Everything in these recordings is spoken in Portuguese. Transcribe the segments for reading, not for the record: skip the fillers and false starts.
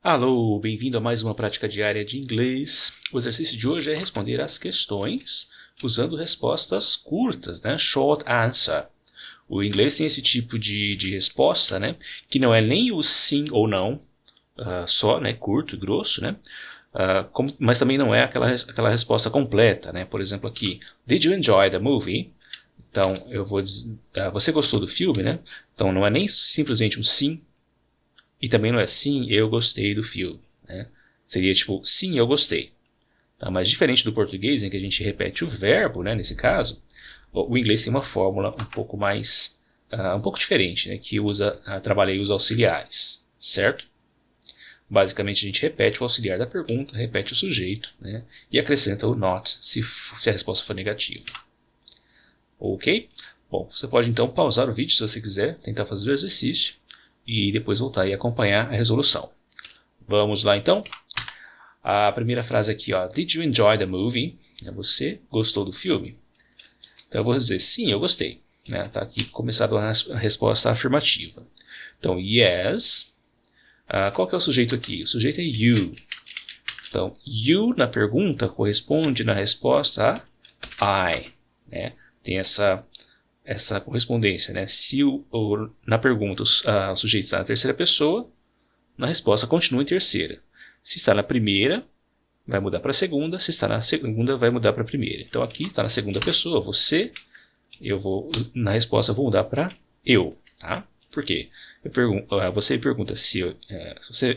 Alô, bem-vindo a mais uma prática diária de inglês. O exercício de hoje é responder às questões usando respostas curtas, né? Short answer. O inglês tem esse tipo de resposta, né? Que não é nem o sim ou não, só, né? Curto e grosso, né? Mas também não é aquela resposta completa, né? Por exemplo aqui, Did you enjoy the movie? Então, eu vou dizer, você gostou do filme, né? Então, não é nem simplesmente um sim, e também não é sim, eu gostei do filme, né? Seria tipo, sim, eu gostei. Tá? Mas diferente do português, em que a gente repete o verbo, né? Nesse caso, o inglês tem uma fórmula um pouco mais, um pouco diferente, né? Que trabalha os auxiliares, certo? Basicamente a gente repete o auxiliar da pergunta, repete o sujeito, né? E acrescenta o not se a resposta for negativa. Ok? Bom, você pode então pausar o vídeo se você quiser, tentar fazer o exercício e depois voltar e acompanhar a resolução. Vamos lá então? A primeira frase aqui, ó, Did you enjoy the movie? Você gostou do filme? Então eu vou dizer sim, eu gostei. Tá aqui começado a resposta afirmativa. Então, yes. Qual que é o sujeito aqui? O sujeito é you. Então, you na pergunta corresponde na resposta a I. Né? Tem essa correspondência, né? Se na pergunta o sujeito está na terceira pessoa, na resposta continua em terceira. Se está na primeira, vai mudar para a segunda. Se está na segunda, vai mudar para a primeira. Então aqui está na segunda pessoa, você. Na resposta eu vou mudar para eu, tá? Por quê? Você me pergunta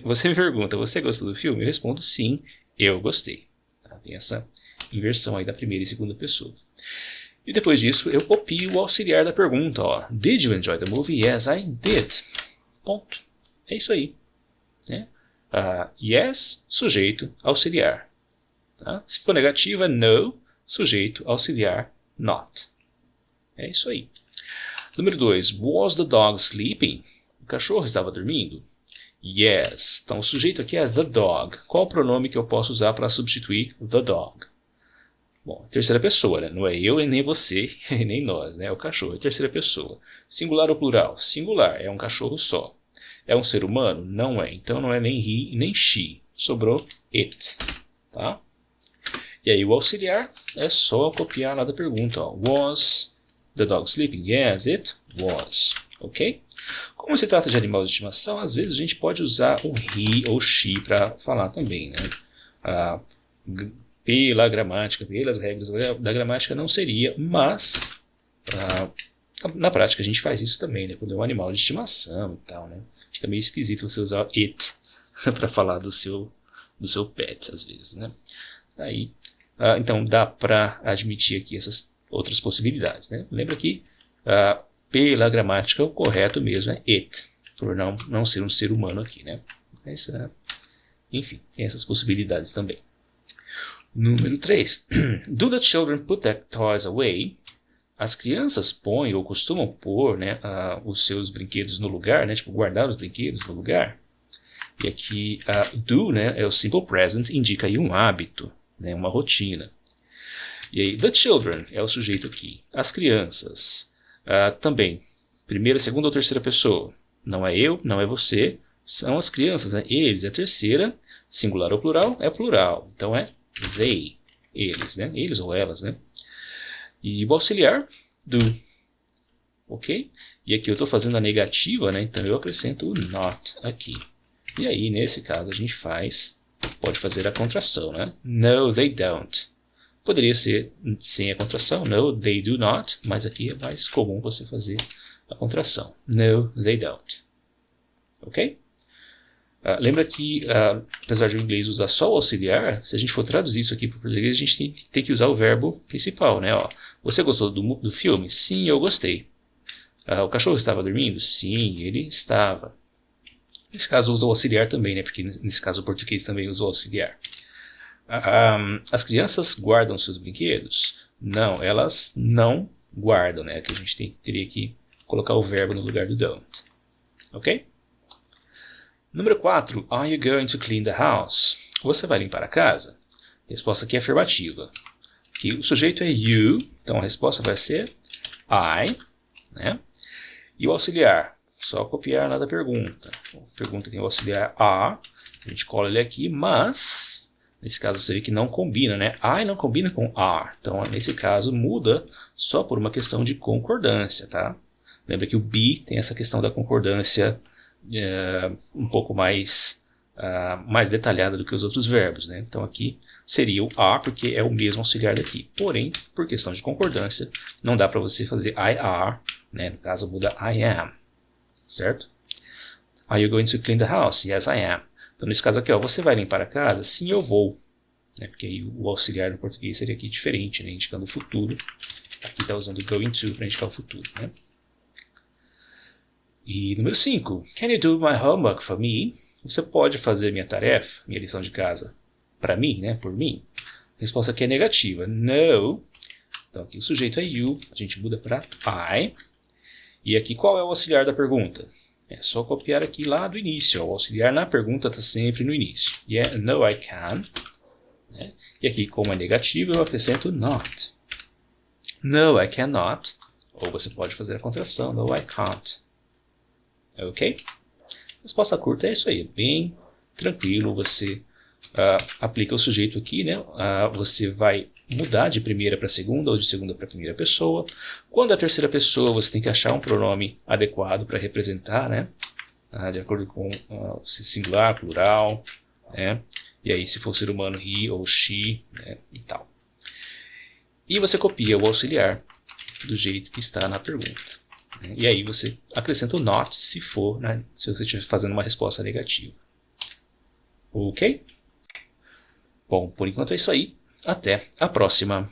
você me pergunta, você gostou do filme? Eu respondo sim, eu gostei. Tá? Tem essa inversão aí da primeira e segunda pessoa. E depois disso, eu copio o auxiliar da pergunta. Ó. Did you enjoy the movie? Yes, I did. Ponto. É isso aí. Né? Yes, sujeito, auxiliar. Tá? Se for negativa, no, sujeito, auxiliar, not. É isso aí. Número 2. Was the dog sleeping? O cachorro estava dormindo? Yes. Então, o sujeito aqui é the dog. Qual o pronome que eu posso usar para substituir the dog? Bom, terceira pessoa, né? Não é eu e nem você e nem nós, né? É o cachorro, é terceira pessoa. Singular ou plural? Singular, é um cachorro só. É um ser humano? Não é. Então não é nem he nem she. Sobrou it, tá? E aí o auxiliar é só copiar lá da pergunta, ó. Was the dog sleeping? Yes, it was. Ok? Como se trata de animal de estimação, às vezes a gente pode usar o he ou she para falar também, né? Pela gramática, pelas regras da gramática não seria, mas na prática a gente faz isso também, né? Quando é um animal de estimação e tal, né? Fica meio esquisito você usar it para falar do seu pet, às vezes, né? Aí, então dá para admitir aqui essas outras possibilidades, né? Lembra que pela gramática o correto mesmo é it, por não ser um ser humano aqui, né? Mas, enfim, tem essas possibilidades também. Número 3. Do the children put their toys away? As crianças põem ou costumam pôr, né, os seus brinquedos no lugar, né, tipo guardar os brinquedos no lugar. E aqui do, né, é o simple present, indica aí um hábito, né, uma rotina. E aí the children é o sujeito aqui. As crianças também, primeira, segunda ou terceira pessoa. Não é eu, não é você, são as crianças, né? Eles é a terceira, singular ou plural é plural. Então é they, eles, né? Eles ou elas, né? E o auxiliar, do. Ok? E aqui eu estou fazendo a negativa, né? Então eu acrescento o not aqui. E aí, nesse caso, a gente pode fazer a contração, né? No, they don't. Poderia ser sem a contração, no, they do not, mas aqui é mais comum você fazer a contração. No, they don't. Ok? Lembra que, apesar de o inglês usar só o auxiliar, se a gente for traduzir isso aqui para o português, a gente tem que usar o verbo principal, né? Ó, você gostou do filme? Sim, eu gostei. O cachorro estava dormindo? Sim, ele estava. Nesse caso usa o auxiliar também, né? Porque nesse caso o português também usa o auxiliar. As crianças guardam seus brinquedos? Não, elas não guardam, né? Que a gente teria que colocar o verbo no lugar do don't. Ok? Número 4. Are you going to clean the house? Você vai limpar a casa? A resposta aqui é afirmativa. Aqui o sujeito é you, então a resposta vai ser I, né? E o auxiliar, Só copiar lá da pergunta. A pergunta tem o auxiliar a gente cola ele aqui, mas nesse caso você vê que não combina, né? I não combina com are. Então, nesse caso, muda só por uma questão de concordância, tá? Lembra que o be tem essa questão da concordância um pouco mais detalhada do que os outros verbos, né? Então, aqui seria o are, porque é o mesmo auxiliar daqui. Porém, por questão de concordância, não dá para você fazer I are, né? No caso, muda I am, certo? Are you going to clean the house? Yes, I am. Então, nesse caso aqui, ó, você vai limpar a casa? Sim, eu vou. Né? Porque aí o auxiliar no português seria aqui diferente, né? Indicando o futuro. Aqui está usando going to para indicar o futuro, né? E número 5. Can you do my homework for me? Você pode fazer minha tarefa, minha lição de casa, para mim, né? Por mim? A resposta aqui é negativa. No. Então, aqui o sujeito é you. A gente muda para I. E aqui qual é o auxiliar da pergunta? É só copiar aqui lá do início. O auxiliar na pergunta está sempre no início. E é no, I can. Né? E aqui, como é negativo, eu acrescento not. No, I cannot. Ou você pode fazer a contração. No, I can't. Ok? Resposta curta é isso aí. É bem tranquilo. Você aplica o sujeito aqui, né? Você vai mudar de primeira para segunda ou de segunda para primeira pessoa. Quando é a terceira pessoa, você tem que achar um pronome adequado para representar, né? De acordo com se singular, plural, né? E aí, se for ser humano, he ou she, né? E tal. E você copia o auxiliar do jeito que está na pergunta. Né? E aí você acrescenta o not se for, né? Se você estiver fazendo uma resposta negativa. Ok? Bom, por enquanto é isso aí. Até a próxima!